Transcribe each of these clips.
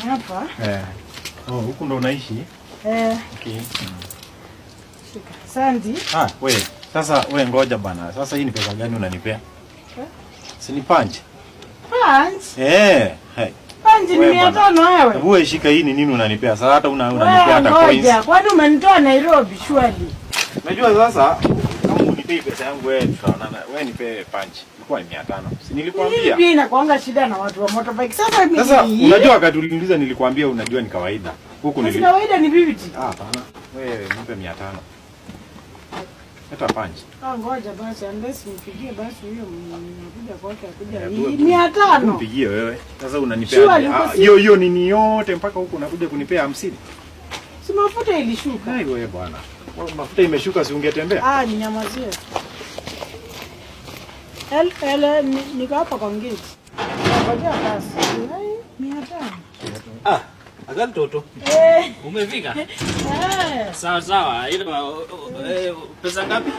Hapa. Oh, huku ndo unaishi? Okay. Sandi. We, sasa we ngoja bana. Sasa hii ni pesa gani unanipea? Si ni punch? Punch? Punch ni 500 wewe. Wewe shika hii ni nini unanipea? Sasa hata unanipea hata coins. Ngoja, kwani umenitoa Nairobi shwali? Unajua sasa kama unipei pesa yangu wewe tutaonana. Wewe nipe punch. Ilikuwa 500. Si nilikwambia? Mimi nakuanga shida na watu wa motorbike. Sasa mimi unajua wakati uliniuliza nilikwambia unajua ni kawaida. Huku ni kawaida ni vipi? Hapana. Wewe nipe 500. Hata punch. Ngoja basi unless nipigie basi huyo mnakuja kwake akuja 500. Nipigie wewe. Sasa unanipea hiyo nini yote mpaka huko unakuja kunipea 50. Si mafuta ilishuka. Hai wewe bwana. Mafuta imeshuka si ungetembea? Ninyamazie. Niko hapa kwa ngeti. Ngoja basi. 500. Agal toto. Umefika? Sawa. Ile pesa ngapi?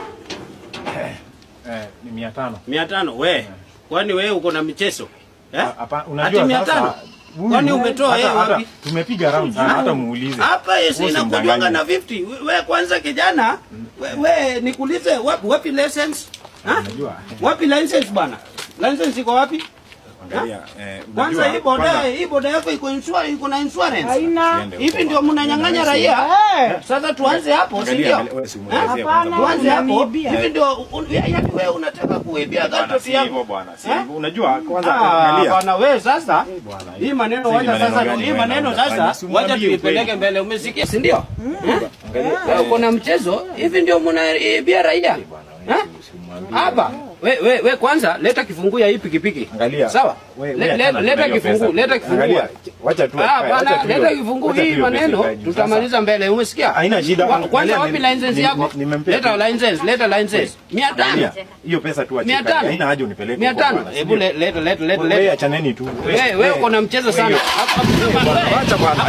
Ni 500. 500 we. Kwani wewe uko na michezo? Hapa unajua sasa. Kwani umetoa yeye wapi? Tumepiga round sana hata muulize. Hapa yesi inakujonga na 50. Wewe kwanza kijana, wewe nikuulize wapi license? Unajua. Wapi license bwana? License iko wapi? Angalia, kwanza hii boda yako iko na insurance. Haina. Hivi ndio mnanyang'anya raia. Sasa tuanze hapo, si ndio? Hapana, tuanze hapo. Hivi ndio yaani wewe unataka kuibia gato yangu bwana. Unajua kwanza angalia. Bwana wewe sasa. Hii maneno sasa wacha tuipeleke mbele, umesikia? Si ndio? Angalia. Uko na mchezo, hivi ndio mnaibia raia. Hapa. We kwanza leta kifungu ya hii pikipiki. Angalia. Sawa? Leta kifungu. Angalia. Wacha tu. Bana leta kifungu hii maneno tutamaliza mbele. Umesikia? Haina shida. Kwanza wapi license yako? Leta license. 500. Hiyo pesa tu acha. Haina haja unipeleke. 500. Hebu leta. Wewe achaneni tu. Wewe uko na mchezo sana. Acha bwana.